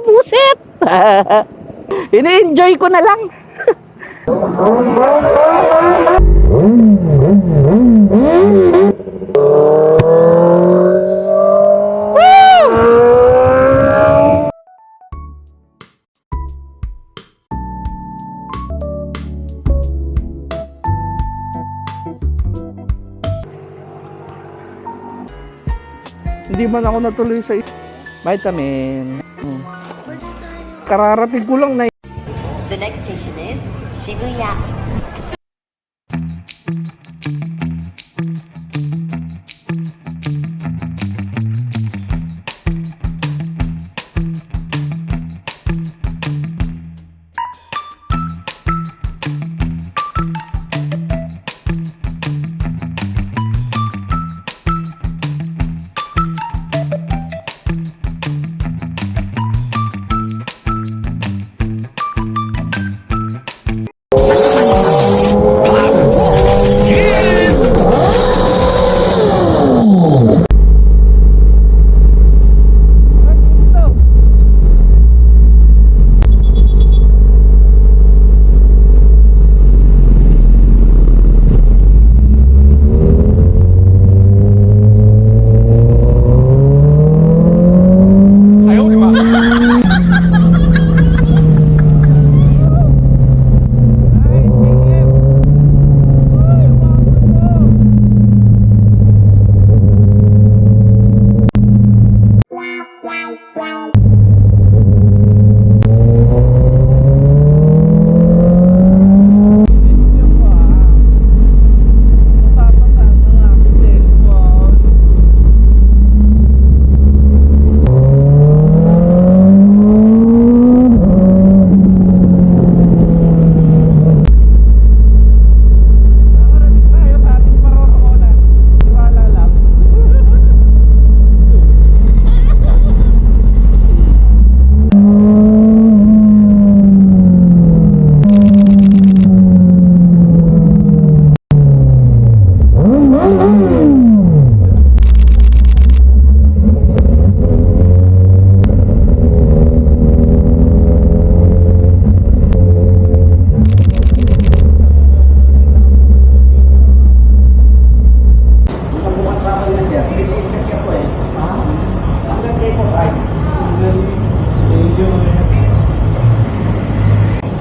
Puset! Ini-enjoy ko na lang. Hindi man ako natuloy sa vitamin. Kararating ko lang na. The next station is Shibuya.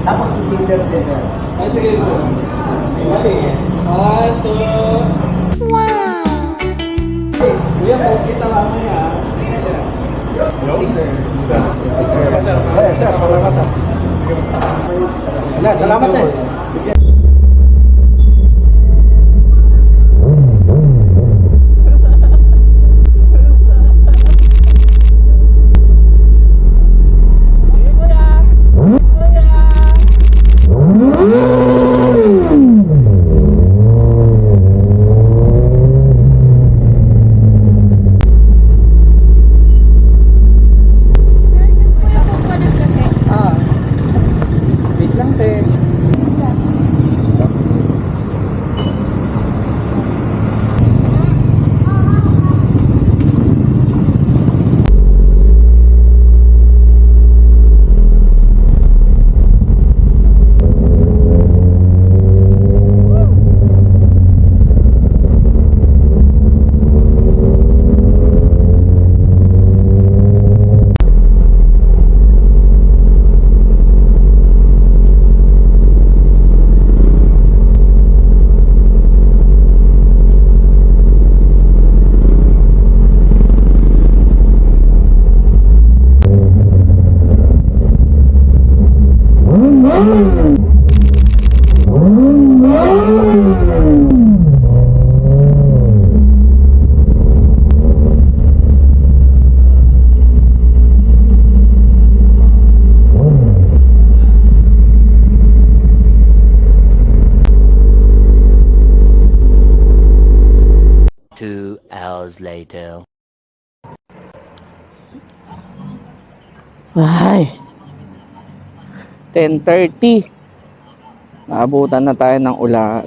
Tapos t-shirt din. Ay, sige po. Wow! Kuya, kita lang mo yan. Sir, salamat ha. Salamat na. Hours later. Ay. 10:30. Naabutan na tayo ng ulan.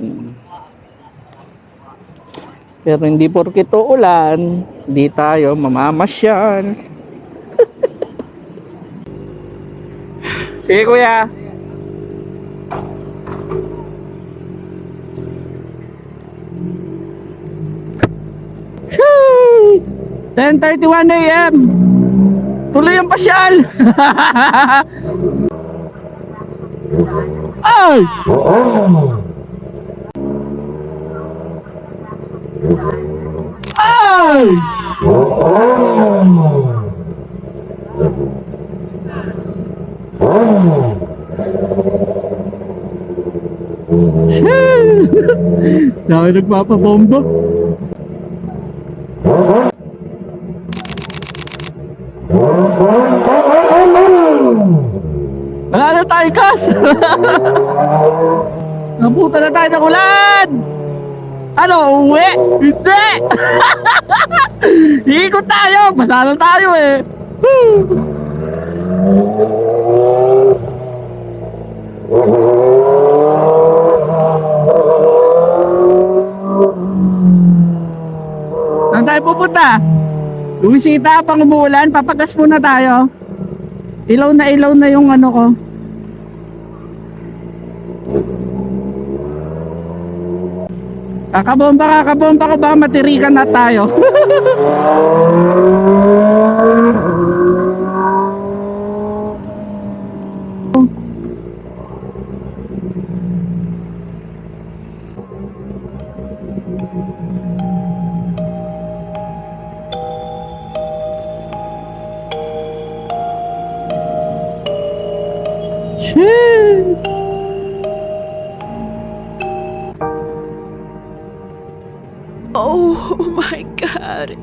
Pero hindi porket ulan, hindi tayo mamamasyal. Sige kuya. Shoo! 10:31 AM. Tuloy ang pasyal. Ay! Ay! Dami nagpapabomba. Wala na tayo gas. Nabuta na tayo ng ulan. Ano, uwi? Hindi. Iikot tayo. Basa na tayo eh. Saan tayo pupunta? Luwisita, pang umuulan, papagas muna tayo. Ilaw na yung ano ko. Kakabomba ko ba? Matirikan na tayo. Shit. Oh my God.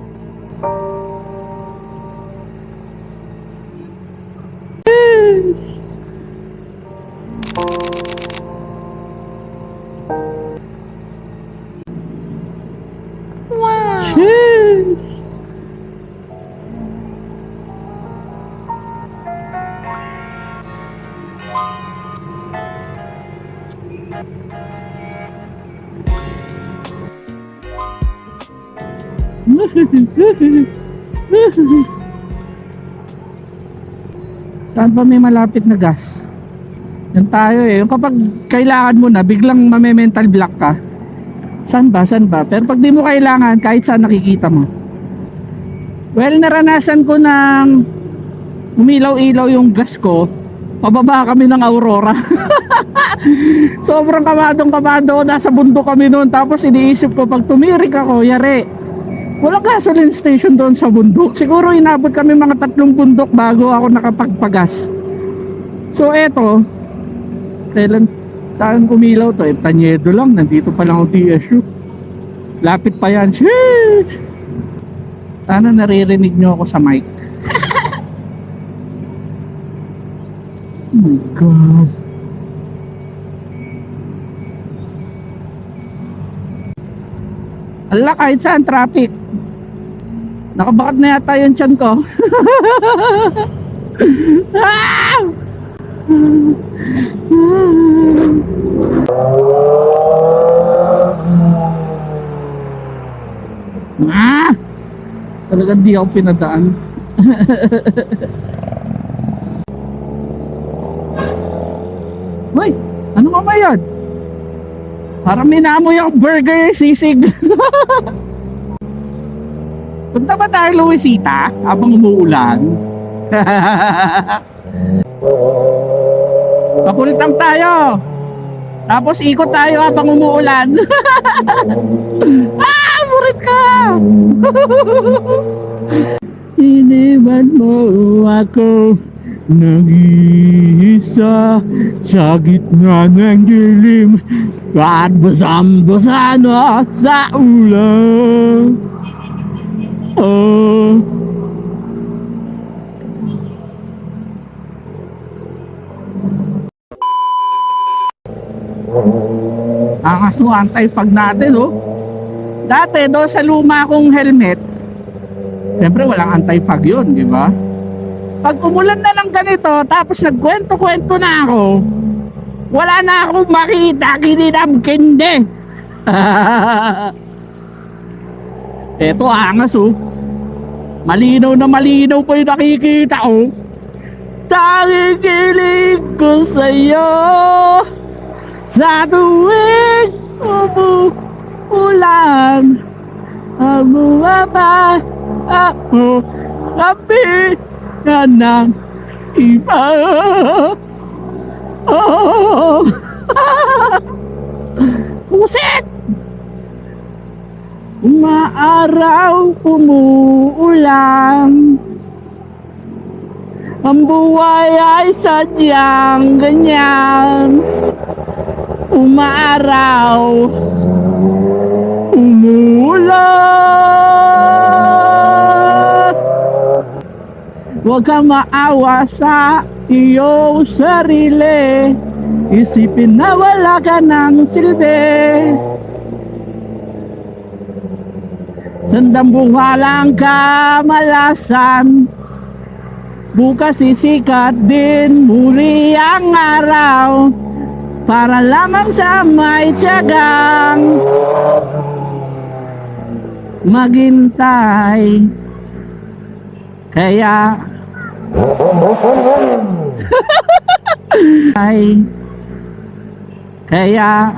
Wow. Shit. Saan ba may malapit na gas? Yan tayo eh. Yung kapag kailangan mo na, biglang mame-mental block ka. Saan ba? Pero pag di mo kailangan, kahit saan nakikita mo. Well, naranasan ko ng umilaw-ilaw yung gas ko. Pababa kami ng Aurora. Sobrang kabadong-kabado. Nasa bundok kami noon. Tapos iniisip ko, pag tumirik ako, yari. Walang gasoline station doon sa bundok. Siguro inabot kami mga 3 bundok bago ako nakapagpagas. So eto, kailan saan umilaw to? Tanyedo lang, nandito pa lang ang TSU. Lapit pa yan. Sheesh! Sana naririnig nyo ako sa mic. Oh my God. Ala, kahit saan traffic. Nakabakat na yata yung tiyan ko. Ah! Ah! Talagang di ako pinadaan. Hoy! Ano ka ba yun? Parang minamoy ako burger, sisig. Punta ba tayo Luisita habang umuulan? Pakulitang tayo. Tapos ikot tayo habang umuulan. Ah! Burit ka! Iniwan mo ako nag-iisa sa gitna ng dilim at basang-basa na sa ulan. Oh. Angas mo, anti-fog natin, oh. Dati, do sa luma kong helmet, siyempre walang anti-fog yun, di ba? Pag umulan na lang ganito, tapos nagkwento-kwento na ako, Wala na akong makita, kininam-kindi. Eto, angas oh. Malinaw na malinaw pa yung nakikita ko. Tanging kilig ko sa'yo sa tuwing umuulan. Ang mga ba ako kapi na ng iba. Oh. Puset! Umaaraw, umuulan. Ang buhay ay sadyang ganyan. Umaaraw, umuulan. Huwag kang maawa sa iyong sarili. Isipin na wala ka ng silbi. Sandambuhalang kamalasan. Bukas sisikat din muli ang araw. Para lamang sa may tiyagang maghintay. Kaya ay kaya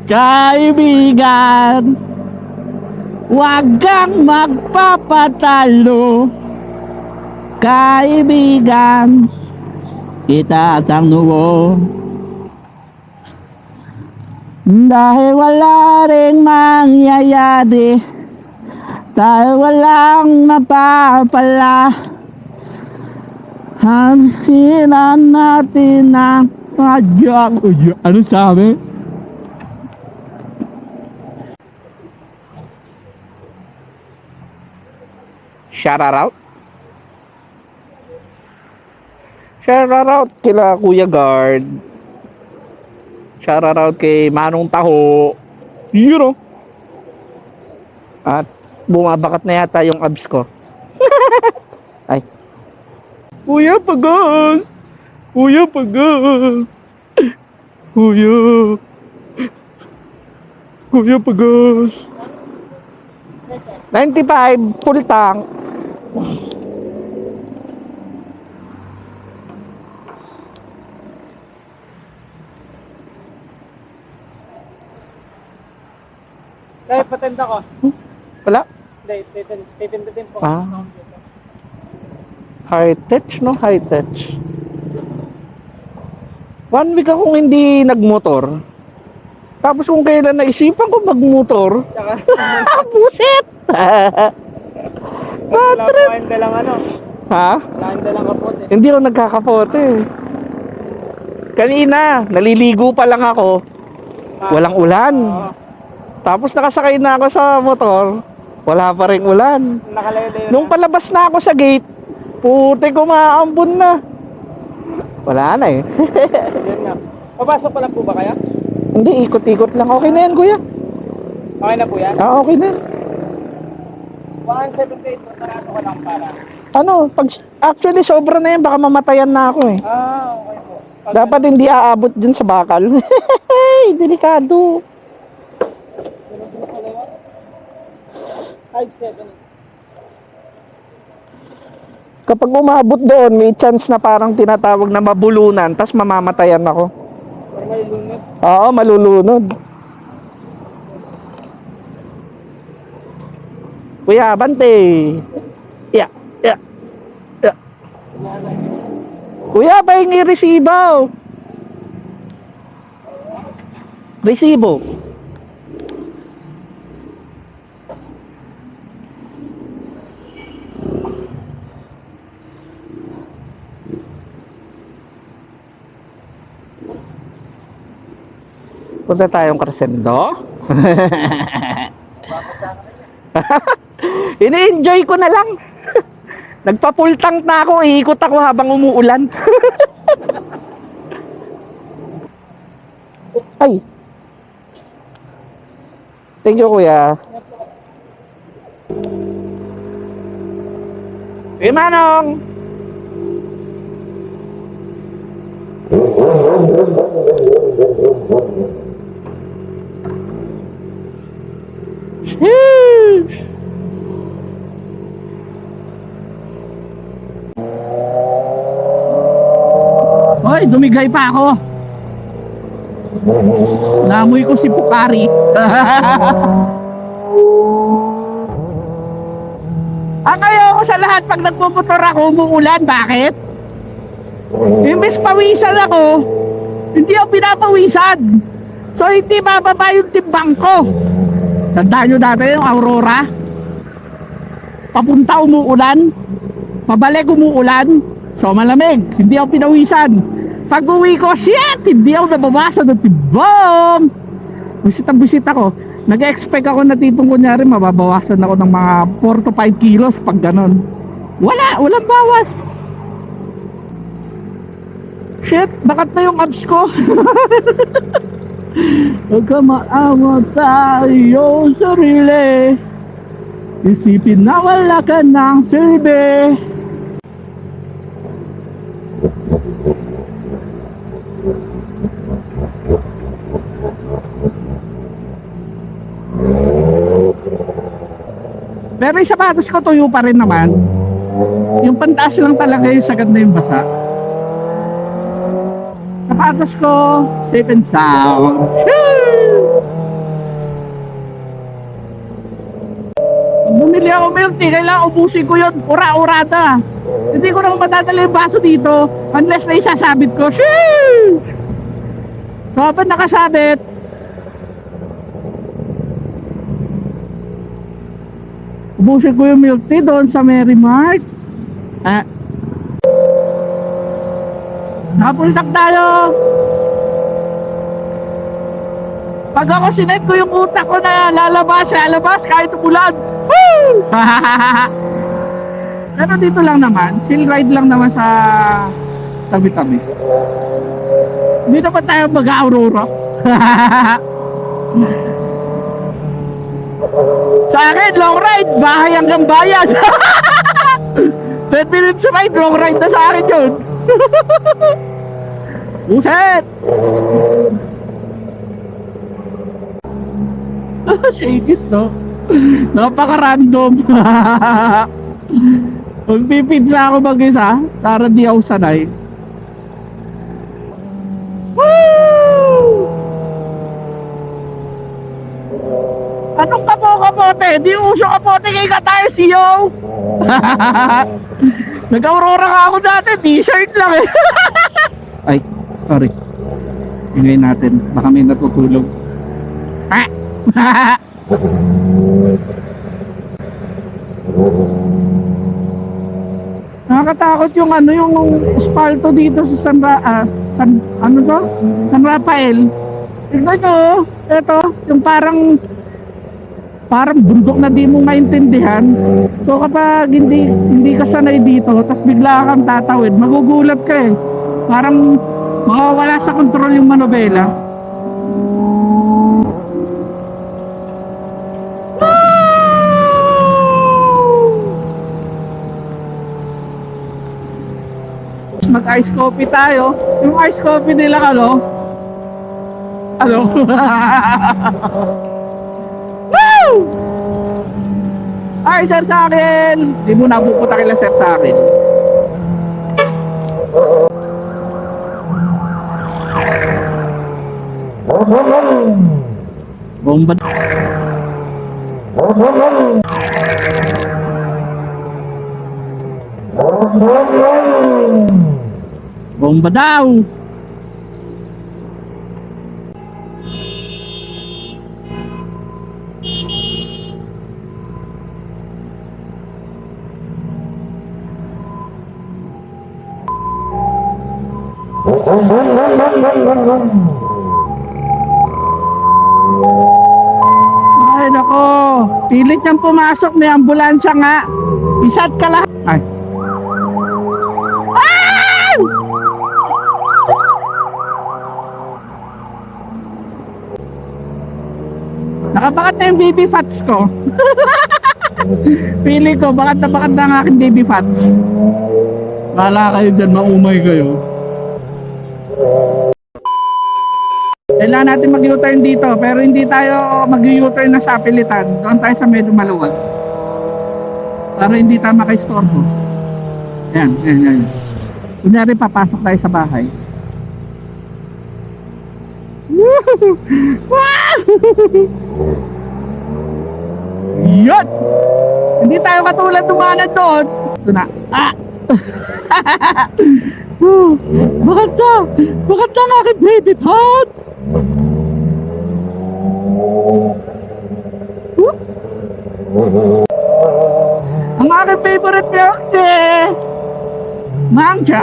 kaibigan, wag kang magpapatalo. Kaibigan, itaas ang noo. Dahil wala ring mangyayari, dahil walang napapala. Hansinan natin ang padyang. Ano sabi? Shout out. Shout out kila Kuya Guard. Shout out kay Manong Taho. You know. At bumabakat na yata yung abs ko. Ay. Kuya Pagos. Kuya Pagos. Kuya. Kuya Pagos. 95 full tank. Kahit patenda ko. Wala? Hindi, titinda din po. Ah. High touch, no? High touch. 1 week akong hindi nagmotor. Tapos kung kailan naisipan ko magmotor, Tsaka, buset! wala po kayong dalang ano. Ha? Wala kayong dalang kapote. Hindi ako nagkakapote. Kanina, naliligo pa lang ako. Walang ulan. Oo. Tapos nakasakay na ako sa motor, wala pa rin ulan. Nakalayo-layo Nung palabas na ako sa gate, puti ko maaambon na. Wala na eh. Yan nga. Papasok pa lang po ba kaya? Hindi, ikot-ikot lang. Okay na yan, kuya. Okay na po yan? Ah, okay na. Baka 7-8, matarato ka lang para. Ano, actually sobra na yan, baka mamatayan na ako eh. Ah, okay po. Dapat hindi aabot dun sa bakal. Delikado. 5-7. Kapag umabot doon, may chance na parang tinatawag na mabulunan, tas mamamatayan ako. Or may lunod. Oo, malulunod. Kuya, bante. Yeah, yeah, yeah. Kuya, pahingi resibo. Resibo. Punta tayong Crescendo. Ini-enjoy ko na lang. Nagpa-full tank na ako, iikot ako habang umuulan. Ay. Thank you, kuya. Manong! Sheesh! Hoy, dumigay pa ako. Namoy ko si Pukari. Ang ayaw ko sa lahat pag nagpumotor ako, umuulan. Bakit? Imbes pawisan ako, hindi ako pinapawisan. So hindi bababa yung timbang ko. Tandaan nyo dati yung Aurora, papunta umuulan, pabalik umuulan. So malamig, hindi ako pinawisan. Pag uwi ko, shit, hindi ako nabawasan ng timbang. Busit ako. Nag-expect ako na titong kunyari mababawasan ako ng mga 4 to 5 kilos pag ganon. Walang bawas. Shit, bakat na yung abs ko. Huwag ka maawa tayo sarili. Isipin na wala ka ng silbi. Pero yung sapatos ko tuyo pa rin naman. Yung pantaas lang talaga yung sagad na yung basa. Sapatos ko, safe and sound. Pag bumili ako milk tea, kailangan ubusin ko yun. Ura-urada. Hindi ko naman madadala yung baso dito unless na isasabit ko. Sheesh! So habang nakasabit, ubusin ko yung milk tea doon sa Merrimart. Napuntak tayo. Pag ako sinet ko yung utak ko na lalabas kahit umulan. Woo! Pero dito lang naman, chill ride lang naman sa tabi-tabi. Hindi naman tayo mag-Aurora. Sa akin, long ride, bahay hanggang bayan. 10 minutes ride, long ride na sa akin yun. Buset! Shakis, no? Napaka-random. Magpipizza ako mag-isa para di ako sanay. Woo! Anong kapote? Di uso kapote kay Katars, yo! Nag-Aurora ka ako dati, t-shirt lang eh. Ay, sorry. Ingay natin, baka may natutulog. Nakakatakot yung espalto dito sa San Rafael. Tignan nyo, ito, yung parang bundok na di mo maintindihan. So kapag hindi ka sanay dito, tapos bigla kang tatawid, magugulat ka eh. Parang mawawala sa kontrol yung manobela. Mag-ice coffee tayo. Yung ice coffee nila Woo! Ay, sir sa akin. Di mo napupunta kila sir sa akin. Bomba. Bomba daw. Ay nako, pilit niyang pumasok, may ambulansya nga. Isat ka lahat. Ay. Ay! Nakabakat na yung baby fats ko. Feeling ko, bakat na ang aking baby fat. Wala kayo dyan, maumay kayo. Kailangan natin mag-U-turn dito, pero hindi tayo mag-U-turn na sa pilitan. Doon tayo sa medyo maluwag. Para hindi tayo maka-istorbo. Yan. Kunyari, papasok tayo sa bahay. Woo! Wow! Yun! Hindi tayo katulad tumanan doon. Ito na. Bakit na ang aking baby tots? Ang aking favorite milk tea. Mangcha.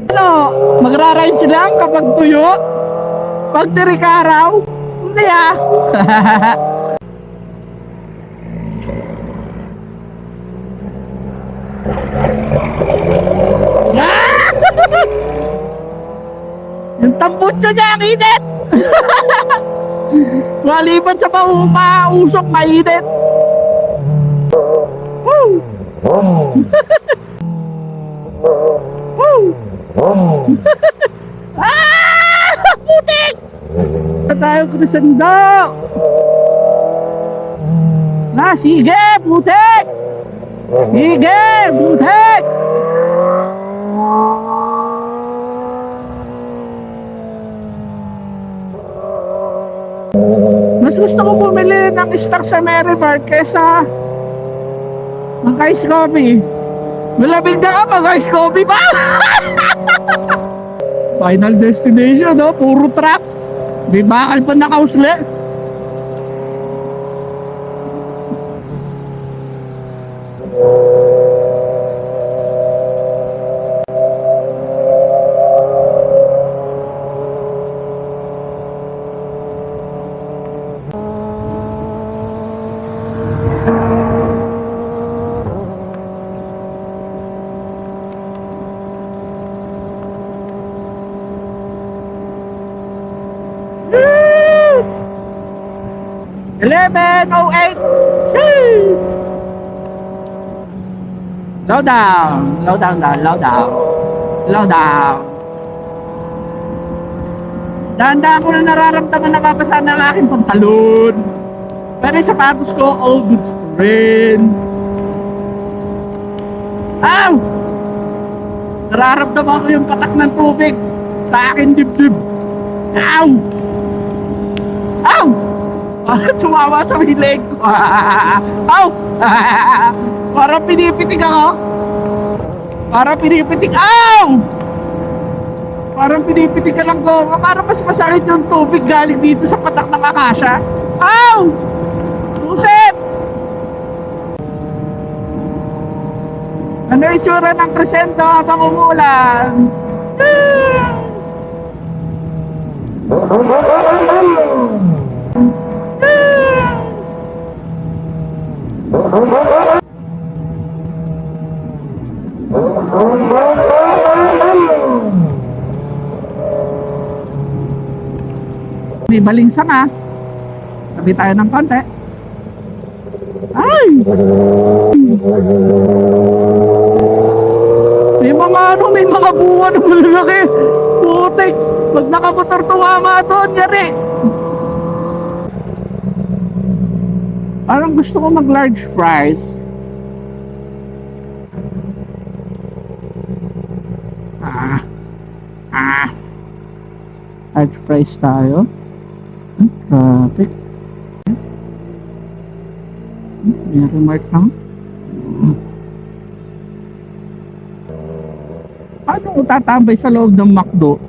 Ano? Magra-rides lang kapag tuyo? Pag tirik araw? Hindi Yung tambutso niya ang init. Maliban sa usok, mainit. Woo! Woo! Putik! Tayo Crescendo. Sige, putik! Sige, putik! Mas gusto ko bumili ng stock sa Meribart kesa ng Ice Coffee. Malabing na ka mag-Ice Coffee ba? Final destination, no? Puro truck. Di bakal pa nakausli. Woo! 11:08. Low down. Dahan-dahan ko na nararamdaman na babasa ng aking pantalon. Pero yung sapatos ko, all goods pa rin. Ow! Nararamdaman ko yung patak ng tubig sa aking dibdib. Ow! Ow! Tumawa sa milig ko. Ow! Parang pinipitik ako. Ow! Parang pinipitik ka lang ko. Parang mas masakit yung tubig galing dito sa patak ng akasya. Ow! Puset! Ano itsura ng Crescendo habang umuulan? May balingsang tabi tayo ng konti. Ay! May mga buwan na malalaki. Putik! Pag nakamotor tumama doon, yari. Parang gusto ko mag large fries. Large fries tayo. Traffic. May remark lang. Paano ko tatambay sa loob ng McDo?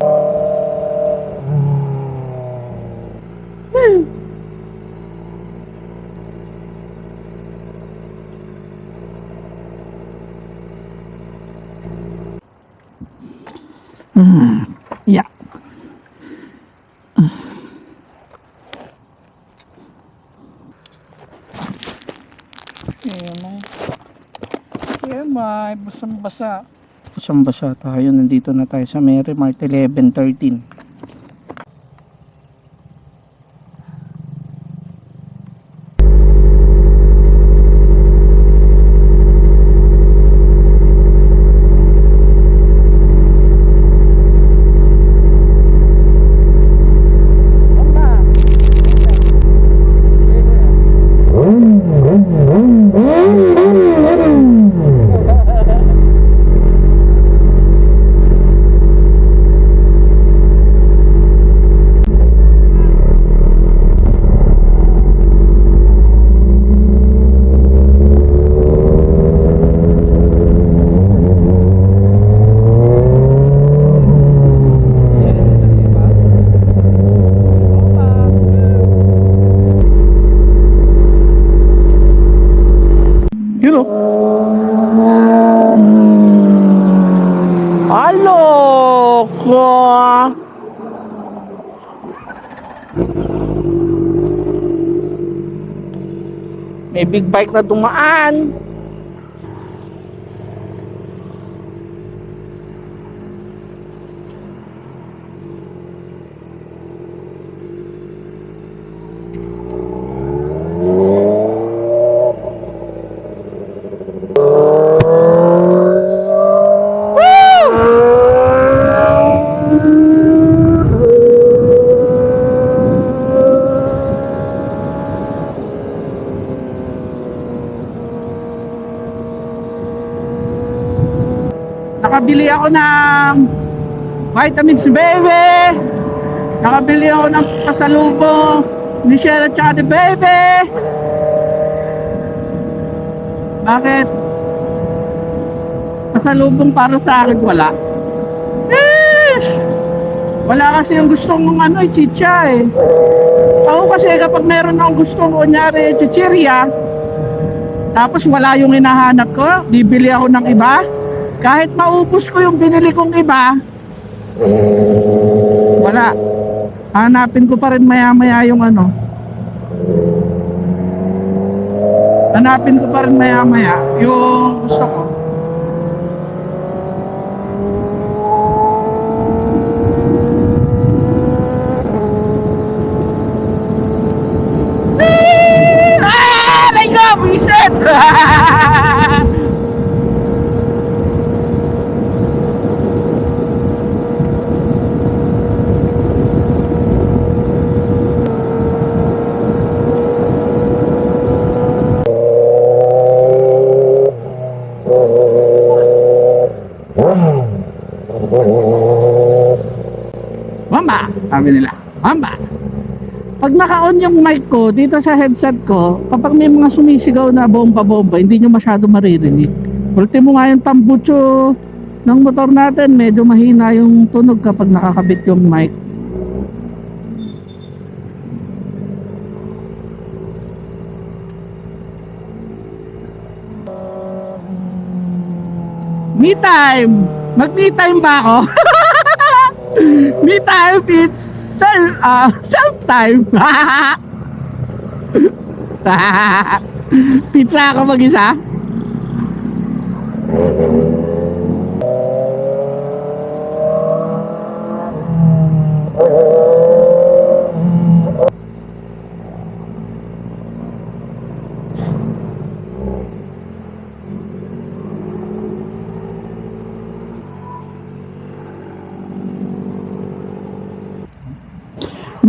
Yeah. May basang-basa tayo. Nandito na tayo sa Merrimart 11:13. May big bike na dumaan. Nakabili ako ng vitamins baby. Nakabili ako ng pasalubong ni Shell at saka ni baby. Bakit? Pasalubong para sa akin wala. Wala kasi yung gustong ano, chicha eh. Ako kasi kapag meron akong gustong kunyari chichirya, tapos wala yung hinahanap ko, bibili ako ng iba. Kahit maubos ko yung binili kong iba, wala. Hanapin ko pa rin maya-maya yung ano. Hanapin ko pa rin maya-maya yung gusto ko. Let's go, reset! Mamba, sabi nila, mamba. Pag naka-on yung mic ko dito sa headset ko, kapag may mga sumisigaw na bomba-bomba, hindi nyo masyado maririnig. Ultimo nga yung tambucho ng motor natin, medyo mahina yung tunog kapag nakakabit yung mic. Me time! Mag-me time ba ako? Me time, it's self time. Pizza ako mag-isa.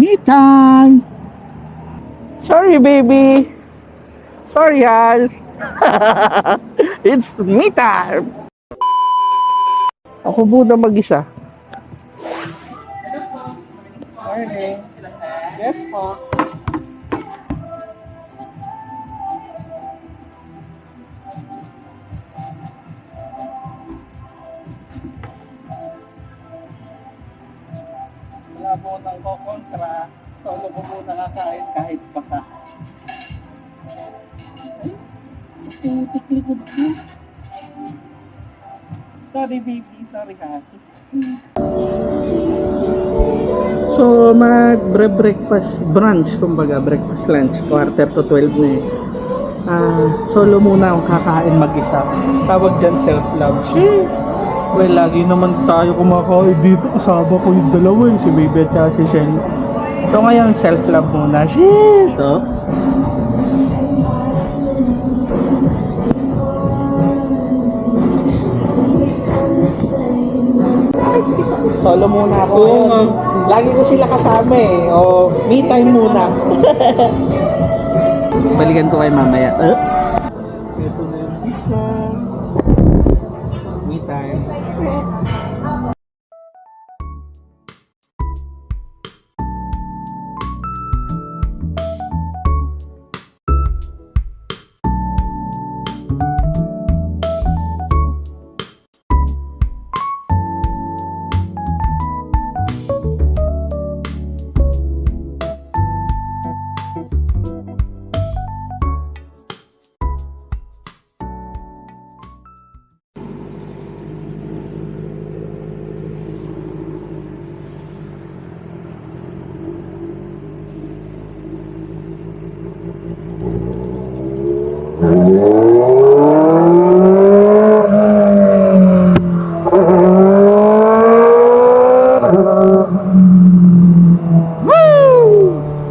Me time. Sorry, baby. Sorry, Hal. It's me time. Ako muna mag-isa. Morning. Yes po. Wala po nang kokontra. Solo ko muna kakain kahit basa. Ay, putik likod ko. Sorry baby, sorry ha. So, mag-breakfast brunch, kumbaga, breakfast lunch, 11:45 na eh. Solo muna akong kakain mag-isa. Tawag dyan self-love. Sheesh! Well, lagi naman tayo kumakain dito. Kasama ko yung dalawa eh, si Baby at saka si Shell. So, ngayon self-love muna. Sheesh! So, solo muna ako. Lagi ko sila kasama eh. O, me time muna. Balikan ko kayo mamaya. Ito na yung pizza. Me time.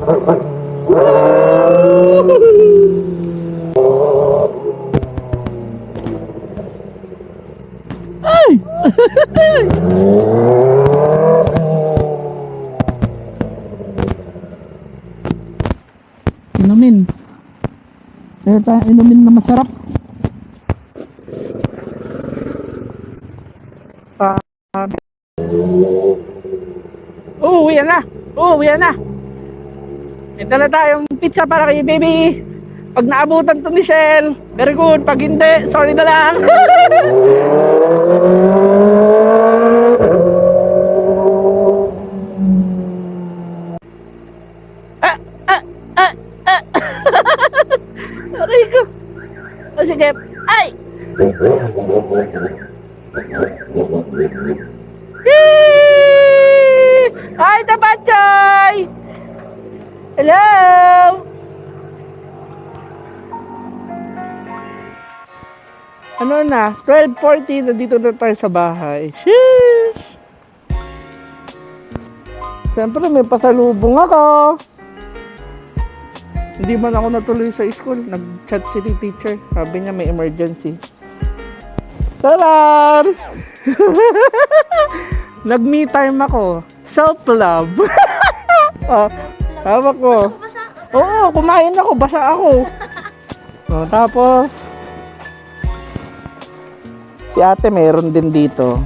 Ay! Inumin. Kaya tayo inumin na masarap. Uuwi na! Uuwi na! May dala tayong pizza para kay baby. Pag naabutan to ni Shell, very good. Pag hindi, sorry na lang. ah, ah, ah, ah. Aray ko. O sige. Ay! Yee! Hi, Tabachoy! Hello! Ano na? 12:40 na dito na tayo sa bahay. Sheesh! Siyempre may pasalubong ako. Hindi man ako natuloy sa school. Nag-chat si teacher. Sabi niya may emergency. Tarar! Nag-me time ako. Self-love. Hawak ko. Oo, kumain ako. Basa ako. Tapos, si ate meron din dito.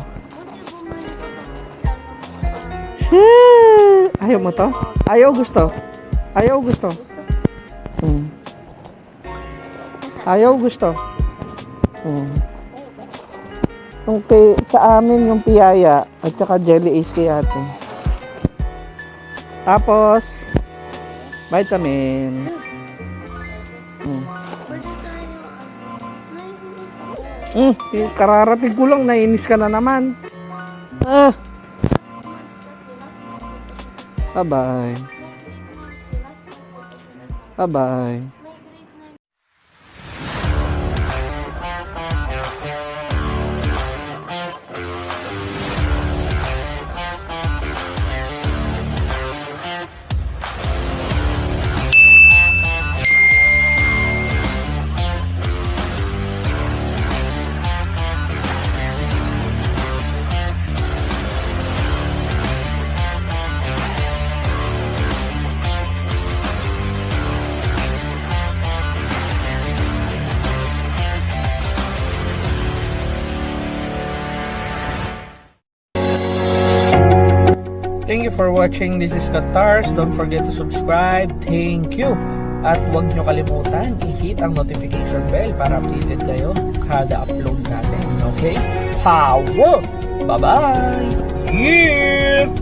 Ayaw mo to? Ayaw gusto? Ayaw gusto? Ayaw gusto? Yung sa amin yung piyaya at saka jelly ace kay ate. Tapos vitamin. Kararating ko lang, nainis ka na naman. Bye-bye. Bye-bye. Thank you for watching. This is Katars. Don't forget to subscribe. Thank you. At huwag nyo kalimutan i-hit ang notification bell para updated kayo kada upload natin. Okay? Power! Bye-bye! Yeah!